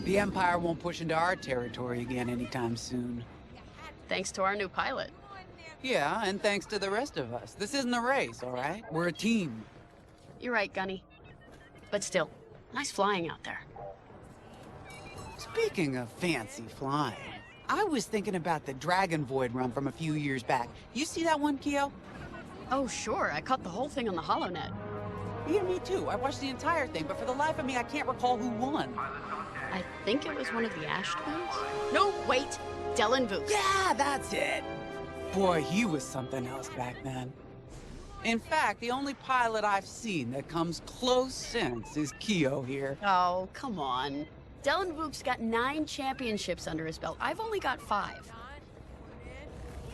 The Empire won't push into our territory again anytime soon. Thanks to our new pilot. Yeah, and thanks to the rest of us. This isn't a race, all right? We're a team. You're right, Gunny. But still, nice flying out there. Speaking of fancy flying, I was thinking about the Dragon Void run from a few years back. You see that one, Kyo? Oh, sure. I caught the whole thing on the HoloNet. Yeah, me too. I watched the entire thing, but for the life of me, I can't recall who won. I think it was one of the Ash twins? No, wait! Dylan Vooks. Yeah, that's it! Boy, he was something else back then. In fact, the only pilot I've seen that comes close since is Kyo here. Oh, come on. Dylan Vooks got 9 championships under his belt. I've only got 5.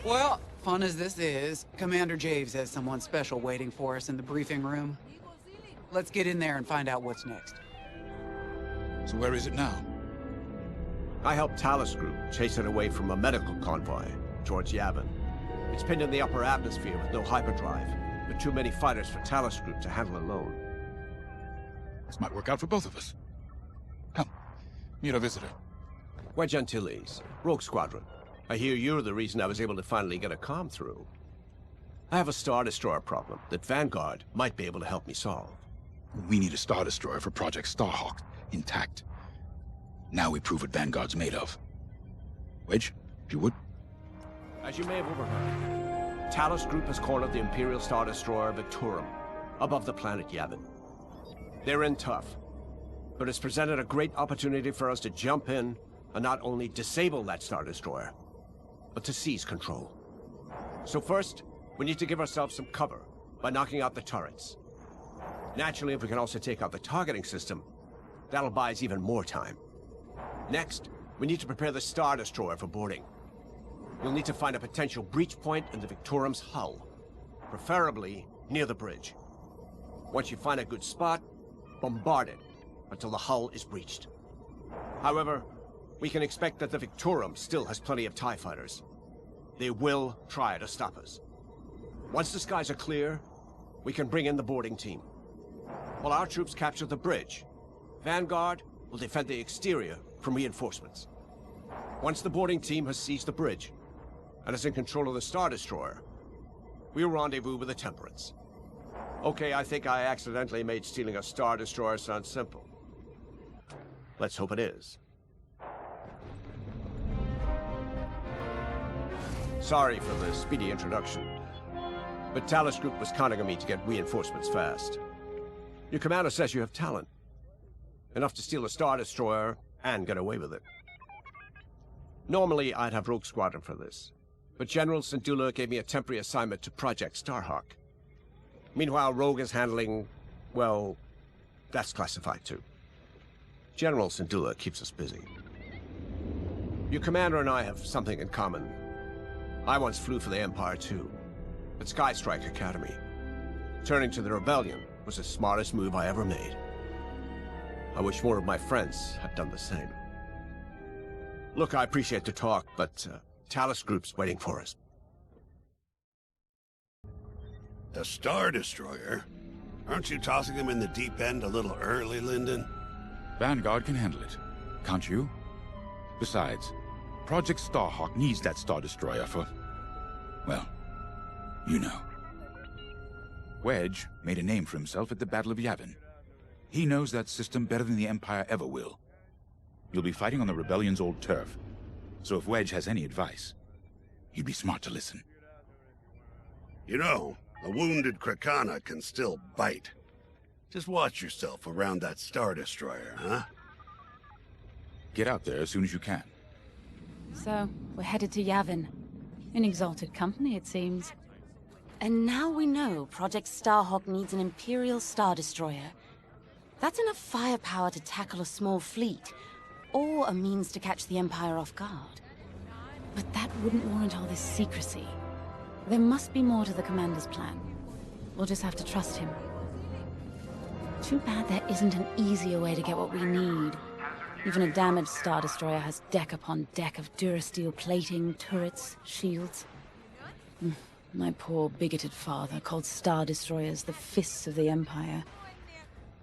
Well, fun as this is, Commander Javes has someone special waiting for us in the briefing room. Let's get in there and find out what's next. So where is it now? I helped Talus Group chase it away from a medical convoy towards Yavin. It's pinned in the upper atmosphere with no hyperdrive, but too many fighters for Talus Group to handle alone. This might work out for both of us. Come, meet our visitor. Wedge Antilles, Rogue Squadron. I hear you're the reason I was able to finally get a comm through. I have a Star Destroyer problem that Vanguard might be able to help me solve. We need a Star Destroyer for Project Starhawk, intact. Now we prove what Vanguard's made of. Wedge, if you would. As you may have overheard, Talus Group has cornered the Imperial Star Destroyer Victorum, above the planet Yavin. They're in tough, but it's presented a great opportunity for us to jump in and not only disable that Star Destroyer, but to seize control. So first, we need to give ourselves some cover by knocking out the turrets. Naturally, if we can also take out the targeting system, that'll buy us even more time. Next, we need to prepare the Star Destroyer for boarding. You'll need to find a potential breach point in the Victorum's hull, preferably near the bridge. Once you find a good spot, bombard it until the hull is breached. However, we can expect that the Victorum still has plenty of TIE fighters. They will try to stop us. Once the skies are clear, we can bring in the boarding team. While our troops capture the bridge, Vanguard will defend the exterior from reinforcements. Once the boarding team has seized the bridge and is in control of the Star Destroyer, we'll rendezvous with the Temperance. Okay, I think I accidentally made stealing a Star Destroyer sound simple. Let's hope it is. Sorry for the speedy introduction, but Talus Group was counting on me to get reinforcements fast. Your commander says you have talent. Enough to steal a Star Destroyer and get away with it. Normally, I'd have Rogue Squadron for this, but General Syndulla gave me a temporary assignment to Project Starhawk. Meanwhile, Rogue is handling, well, that's classified too. General Syndulla keeps us busy. Your commander and I have something in common. I once flew for the Empire too, at Skystrike Academy. Turning to the Rebellion was the smartest move I ever made. I wish more of my friends had done the same. Look, I appreciate the talk, but Talus Group's waiting for us. A Star Destroyer? Aren't you tossing him in the deep end a little early, Lyndon? Vanguard can handle it, can't you? Besides, Project Starhawk needs that Star Destroyer for, well, you know. Wedge made a name for himself at the Battle of Yavin. He knows that system better than the Empire ever will. You'll be fighting on the Rebellion's old turf, so if Wedge has any advice, you'd be smart to listen. You know, a wounded Krakana can still bite. Just watch yourself around that Star Destroyer, huh? Get out there as soon as you can. So, we're headed to Yavin. In exalted company, it seems. And now we know Project Starhawk needs an Imperial Star Destroyer. That's enough firepower to tackle a small fleet, or a means to catch the Empire off guard. But that wouldn't warrant all this secrecy. There must be more to the Commander's plan. We'll just have to trust him. Too bad there isn't an easier way to get what we need. Even a damaged Star Destroyer has deck upon deck of Durasteel plating, turrets, shields. My poor bigoted father called Star Destroyers the fists of the Empire.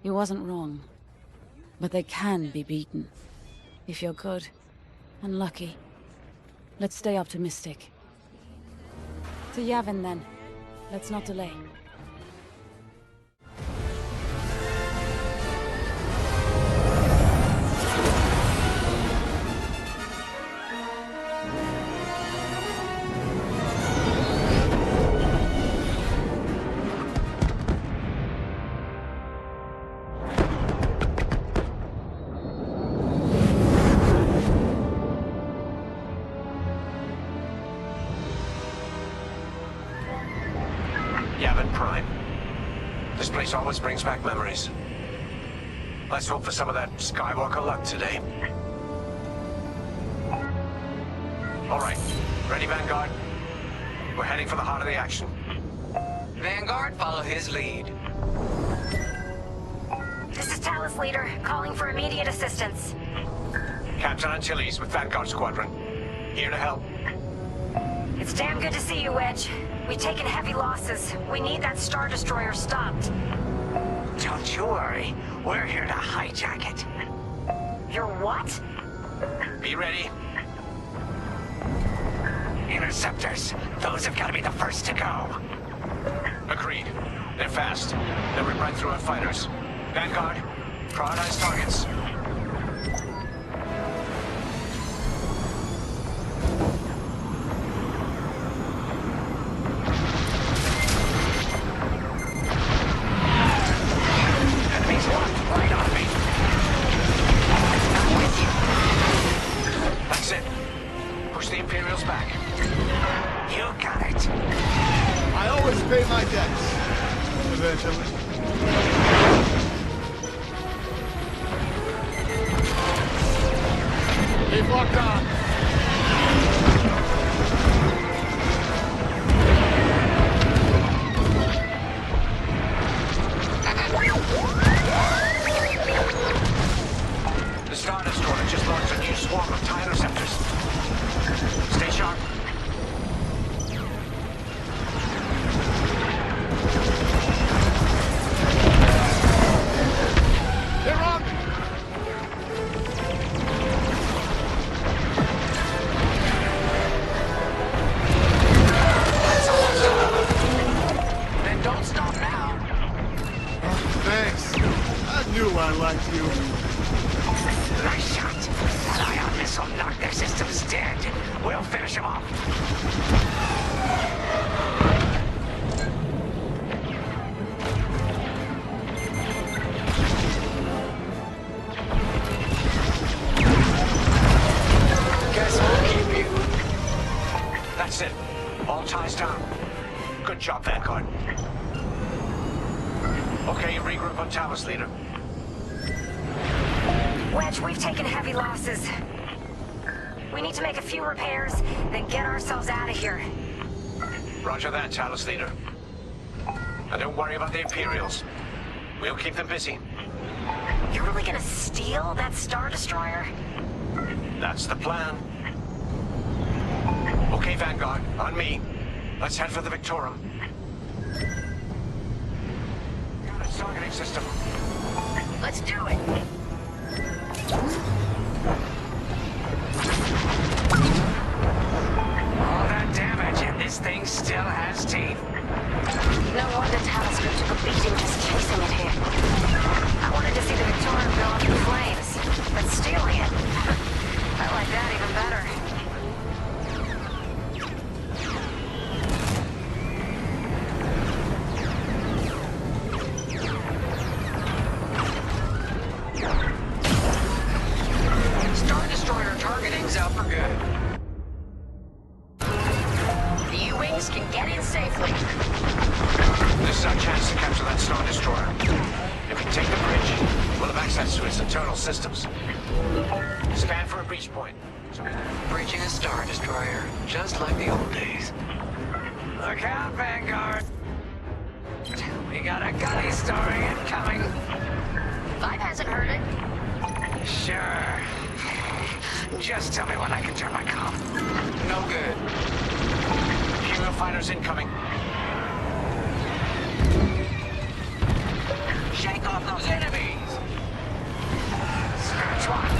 He wasn't wrong. But they can be beaten. If you're good and lucky, let's stay optimistic. To Yavin then. Let's not delay. Yavin Prime. This place always brings back memories. Let's hope for some of that Skywalker luck today. All right, ready, Vanguard? We're heading for the heart of the action. Vanguard, follow his lead. This is Talus Leader, calling for immediate assistance. Captain Antilles with Vanguard Squadron. Here to help. It's damn good to see you, Wedge. We've taken heavy losses. We need that Star Destroyer stopped. Don't you worry. We're here to hijack it. You're what? Be ready. Interceptors. Those have got to be the first to go. Agreed. They're fast. They'll rip right through our fighters. Vanguard, prioritize targets. Enemies locked right on me. I'm with you. That's it. Push the Imperials back. You got it. I always pay my debts. Eventually. Keep locked on. The Star Destroyer just launched a new swarm of TIE interceptors. Stay sharp. They're on me. Then don't stop now. Thanks. I knew I liked you. Nice shot. That ion missile knocked their systems dead. We'll finish them off. Guess I'll keep you. That's it. All ties down. Good job, Vanguard. Okay, regroup on Talus, Leader. Wedge, we've taken heavy losses. We need to make a few repairs, then get ourselves out of here. Roger that, Talus, Leader. And don't worry about the Imperials. We'll keep them busy. You're really gonna steal that Star Destroyer? That's the plan. Okay, Vanguard, on me. Let's head for the Victorum. Got a targeting system. Let's do it. All that damage, and this thing still has teeth. No wonder Talus Group took a beating just chasing it here. I wanted to see the Victoria go up in flames, but stealing it, I like that even better. Star Destroyer targeting's out for good. The U-Wings can get in safely. This is our chance to capture that Star Destroyer. If we take the bridge, we'll have access to its internal systems. Scan for a breach point. Breaching a Star Destroyer, just like the old days. Look out, Vanguard. We got a gunny story incoming. Vibe hasn't heard it. Sure. Just tell me when I can turn my comm. No good. Hero fighters incoming. Shake off those enemies! Scratch one.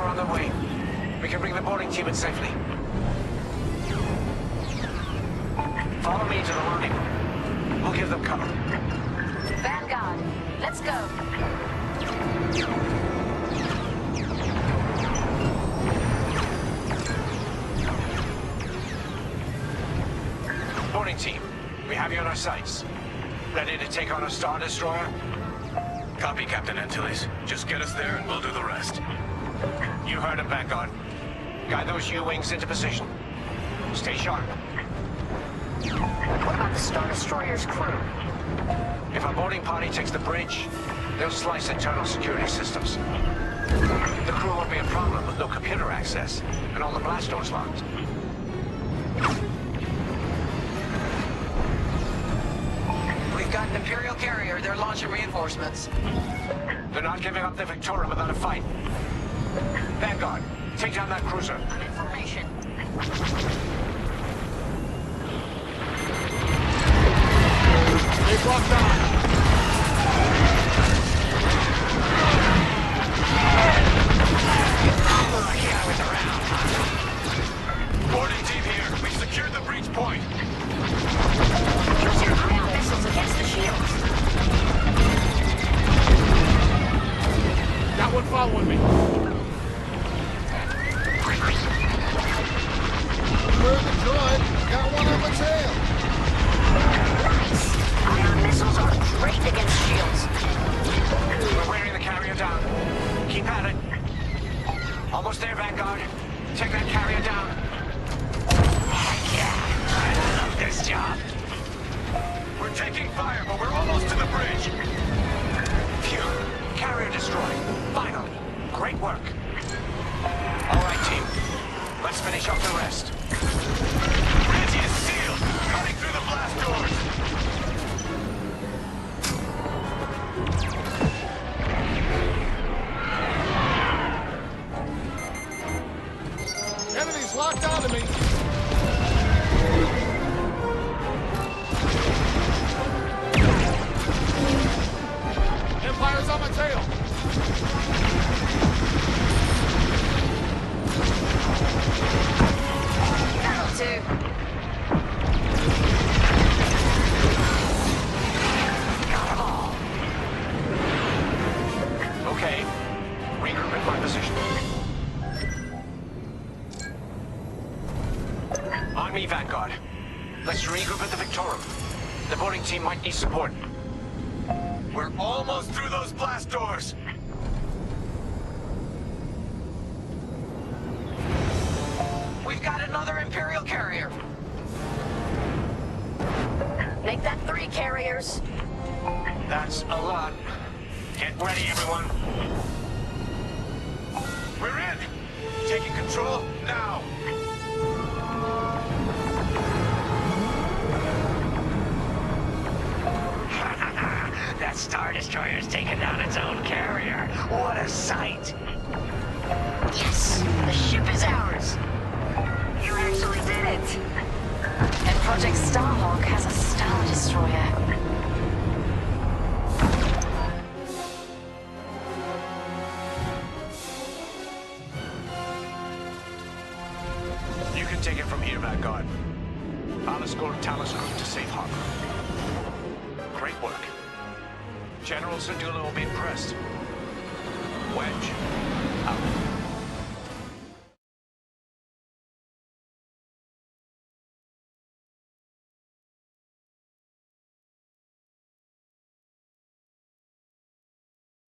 on their way. We can bring the boarding team in safely. Follow me to the line. We'll give them cover. Vanguard, let's go. Boarding team, we have you on our sights. Ready to take on a Star Destroyer? Copy, Captain Antilles. Just get us there and we'll do the rest. You heard him, Vanguard. Guide those U-wings into position. Stay sharp. What about the Star Destroyer's crew? If our boarding party takes the bridge, they'll slice internal security systems. The crew won't be a problem with no computer access, and all the blast doors locked. We've got an Imperial carrier. They're launching reinforcements. They're not giving up the Victoria without a fight. Vanguard, take down that cruiser. On information. They've locked on. Boarding team here. We've secured the breach point. Use your ion missiles against the shields. Got one following me. Heard the droid. Got one on my tail. Nice. Ion missiles are great against shields. We're wearing the carrier down. Keep at it. Almost there, Vanguard. Take that carrier down. Yeah, I love this job. We're taking fire, but we're almost to the bridge. Phew. Carrier destroyed. Finally. Great work. All right, team. Let's finish off the rest. Bridge is sealed. Cutting through the blast doors. Enemy's locked onto me. Empire's on my tail. That'll do. Got them all. Okay. Regroup in my position. On me, Vanguard. Let's regroup at the Victoria. The boarding team might need support. We're almost through those blast doors. We've got another Imperial carrier. Make that 3 carriers. That's a lot. Get ready, everyone. We're in. Taking control now. That Star Destroyer's taken down its own carrier. What a sight. Yes, the ship is ours. You actually did it. And Project Starhawk has a Star Destroyer. You can take it from here, Vanguard. I'll escort Talos Group to safe harbor. Great work. General Syndulla will be impressed. Wedge, out.